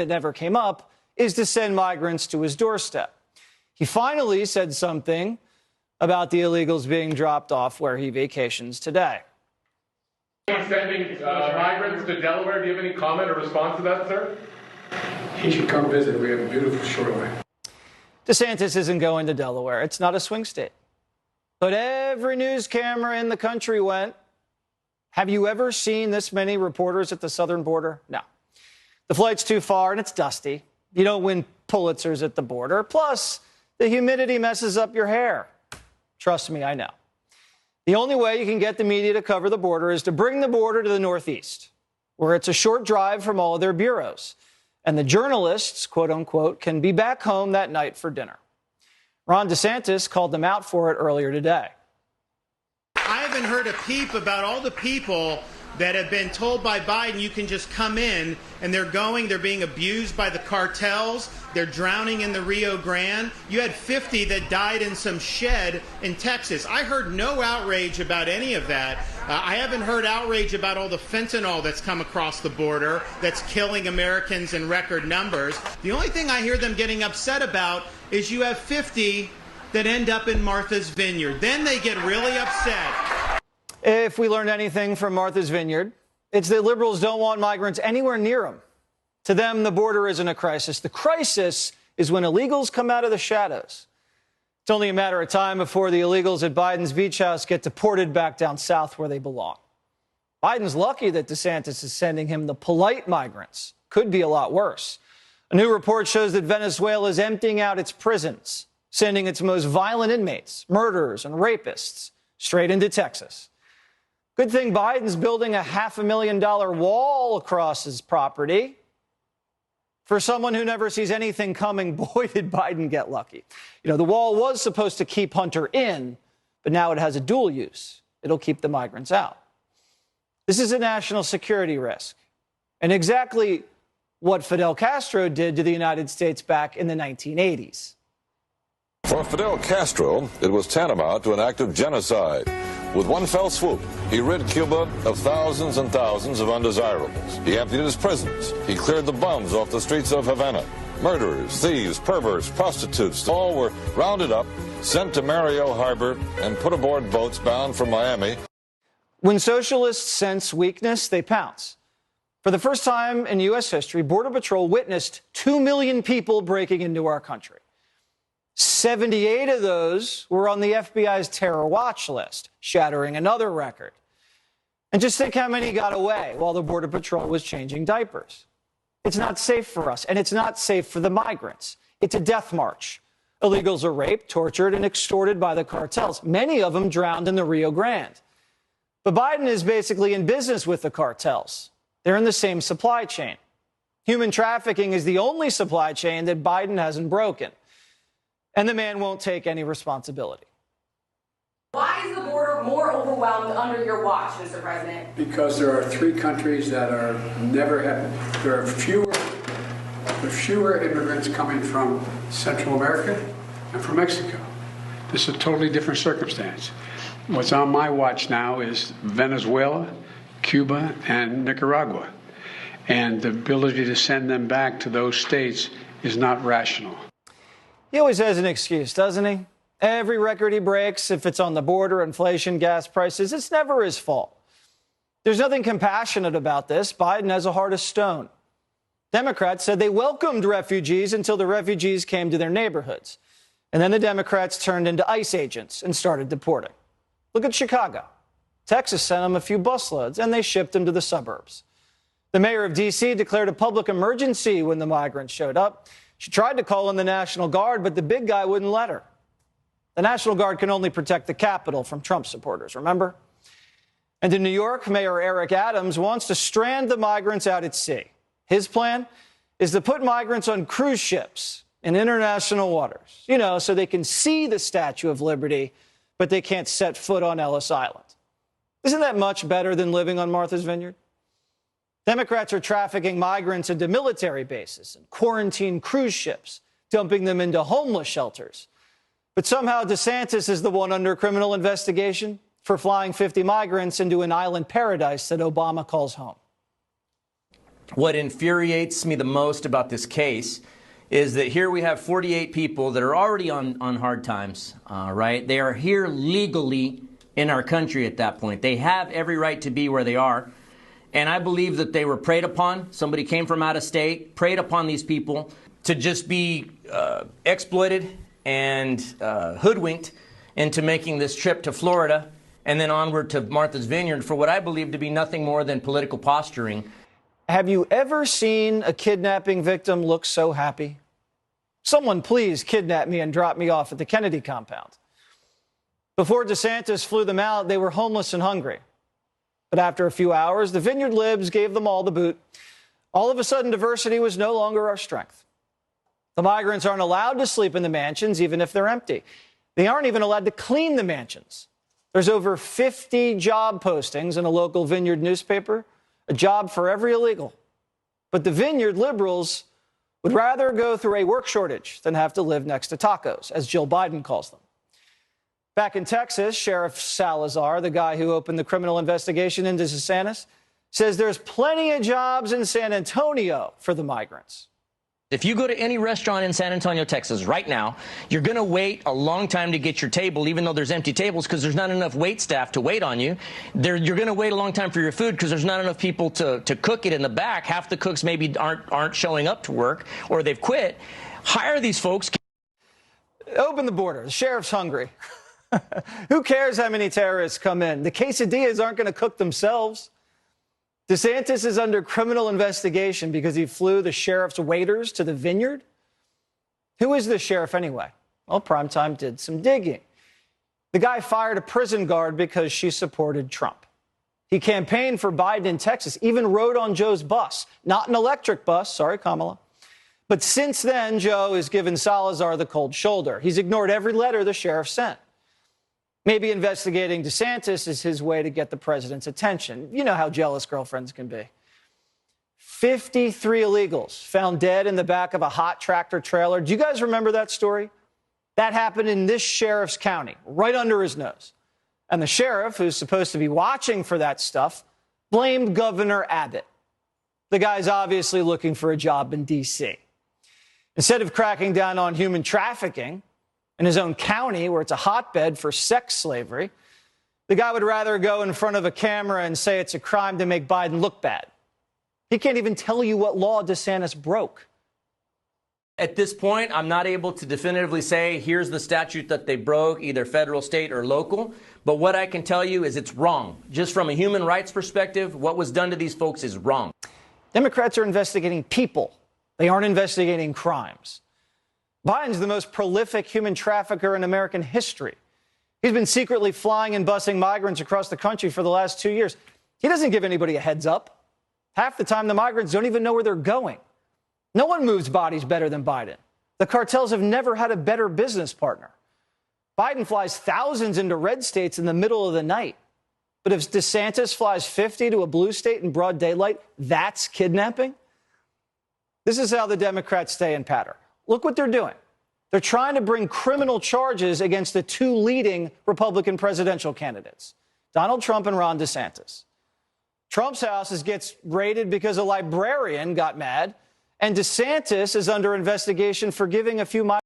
that never came up is to send migrants to his doorstep. He finally said something about the illegals being dropped off where he vacations today. Sending migrants to Delaware. Do you have any comment or response to that, sir? He should come visit. We have a beautiful shoreline. DeSantis isn't going to Delaware. It's not a swing state. But every news camera in the country went. Have you ever seen this many reporters at the southern border? No. The flight's too far and it's dusty. You don't win Pulitzers at the border. Plus, the humidity messes up your hair. Trust me, I know. The only way you can get the media to cover the border is to bring the border to the Northeast, where it's a short drive from all of their bureaus. And the journalists, quote unquote, can be back home that night for dinner. Ron DeSantis called them out for it earlier today. I haven't heard a peep about all the people that have been told by Biden you can just come in, and they're being abused by the cartels, they're drowning in the Rio Grande. You had 50 that died in some shed in Texas. I heard no outrage about any of that. I haven't heard outrage about all the fentanyl that's come across the border that's killing Americans in record numbers. The only thing I hear them getting upset about is you have 50 that end up in Martha's Vineyard. Then they get really upset. If we learned anything from Martha's Vineyard, it's that liberals don't want migrants anywhere near them. To them, the border isn't a crisis. The crisis is when illegals come out of the shadows. It's only a matter of time before the illegals at Biden's beach house get deported back down south where they belong. Biden's lucky that DeSantis is sending him the polite migrants. Could be a lot worse. A new report shows that Venezuela is emptying out its prisons, sending its most violent inmates, murderers and rapists, straight into Texas. Good thing Biden's building a $500,000 wall across his property. For someone who never sees anything coming, boy, did Biden get lucky. You know, the wall was supposed to keep Hunter in, but now it has a dual use. It'll keep the migrants out. This is a national security risk, and exactly what Fidel Castro did to the United States back in the 1980s. For Fidel Castro, it was tantamount to an act of genocide. With one fell swoop, he rid Cuba of thousands and thousands of undesirables. He emptied his prisons. He cleared the bums off the streets of Havana. Murderers, thieves, perverts, prostitutes, all were rounded up, sent to Mario Harbor, and put aboard boats bound for Miami. When socialists sense weakness, they pounce. For the first time in U.S. history, Border Patrol witnessed 2 million people breaking into our country. 78 of those were on the FBI's terror watch list, shattering another record. And just think how many got away while the Border Patrol was changing diapers. It's not safe for us, and it's not safe for the migrants. It's a death march. Illegals are raped, tortured, and extorted by the cartels. Many of them drowned in the Rio Grande. But Biden is basically in business with the cartels. They're in the same supply chain. Human trafficking is the only supply chain that Biden hasn't broken. And the man won't take any responsibility. Why is the border more overwhelmed under your watch, Mr. President? Because there are 3 countries that are there are fewer immigrants coming from Central America and from Mexico. This is a totally different circumstance. What's on my watch now is Venezuela, Cuba, and Nicaragua. And the ability to send them back to those states is not rational. He always has an excuse, doesn't he? Every record he breaks, if it's on the border, inflation, gas prices, it's never his fault. There's nothing compassionate about this. Biden has a heart of stone. Democrats said they welcomed refugees until the refugees came to their neighborhoods. And then the Democrats turned into ICE agents and started deporting. Look at Chicago. Texas sent them a few busloads, and they shipped them to the suburbs. The mayor of D.C. declared a public emergency when the migrants showed up. She tried to call in the National Guard, but the big guy wouldn't let her. The National Guard can only protect the Capitol from Trump supporters, remember? And in New York, Mayor Eric Adams wants to strand the migrants out at sea. His plan is to put migrants on cruise ships in international waters, so they can see the Statue of Liberty, but they can't set foot on Ellis Island. Isn't that much better than living on Martha's Vineyard? Democrats are trafficking migrants into military bases and quarantine cruise ships, dumping them into homeless shelters. But somehow DeSantis is the one under criminal investigation for flying 50 migrants into an island paradise that Obama calls home. What infuriates me the most about this case is that here we have 48 people that are already on hard times, right? They are here legally in our country at that point. They have every right to be where they are. And I believe that they were preyed upon. Somebody came from out of state, preyed upon these people to just be exploited and hoodwinked into making this trip to Florida and then onward to Martha's Vineyard for what I believe to be nothing more than political posturing. Have you ever seen a kidnapping victim look so happy? Someone please kidnap me and drop me off at the Kennedy compound. Before DeSantis flew them out, they were homeless and hungry. But after a few hours, the Vineyard Libs gave them all the boot. All of a sudden, diversity was no longer our strength. The migrants aren't allowed to sleep in the mansions, even if they're empty. They aren't even allowed to clean the mansions. There's over 50 job postings in a local Vineyard newspaper, a job for every illegal. But the Vineyard liberals would rather go through a work shortage than have to live next to tacos, as Jill Biden calls them. Back in Texas, Sheriff Salazar, the guy who opened the criminal investigation into DeSantis, says there's plenty of jobs in San Antonio for the migrants. If you go to any restaurant in San Antonio, Texas right now, you're going to wait a long time to get your table, even though there's empty tables, because there's not enough wait staff to wait on you. You're going to wait a long time for your food because there's not enough people to cook it in the back. Half the cooks maybe aren't showing up to work or they've quit. Hire these folks. Open the border. The sheriff's hungry. Who cares how many terrorists come in? The quesadillas aren't going to cook themselves. DeSantis is under criminal investigation because he flew the sheriff's waiters to the Vineyard. Who is this sheriff anyway? Well, Primetime did some digging. The guy fired a prison guard because she supported Trump. He campaigned for Biden in Texas, even rode on Joe's bus. Not an electric bus, sorry, Kamala. But since then, Joe has given Salazar the cold shoulder. He's ignored every letter the sheriff sent. Maybe investigating DeSantis is his way to get the president's attention. You know how jealous girlfriends can be. 53 illegals found dead in the back of a hot tractor trailer. Do you guys remember that story? That happened in this sheriff's county, right under his nose. And the sheriff, who's supposed to be watching for that stuff, blamed Governor Abbott. The guy's obviously looking for a job in D.C. Instead of cracking down on human trafficking in his own county, where it's a hotbed for sex slavery, the guy would rather go in front of a camera and say it's a crime to make Biden look bad. He can't even tell you what law DeSantis broke. At this point, I'm not able to definitively say here's the statute that they broke, either federal, state, or local. But what I can tell you is it's wrong. Just from a human rights perspective, what was done to these folks is wrong. Democrats are investigating people. They aren't investigating crimes. Biden's the most prolific human trafficker in American history. He's been secretly flying and busing migrants across the country for the last 2 years. He doesn't give anybody a heads up. Half the time, the migrants don't even know where they're going. No one moves bodies better than Biden. The cartels have never had a better business partner. Biden flies thousands into red states in the middle of the night. But if DeSantis flies 50 to a blue state in broad daylight, that's kidnapping? This is how the Democrats stay in patter. Look what they're doing. They're trying to bring criminal charges against the two leading Republican presidential candidates, Donald Trump and Ron DeSantis. Trump's house gets raided because a librarian got mad, and DeSantis is under investigation for giving a few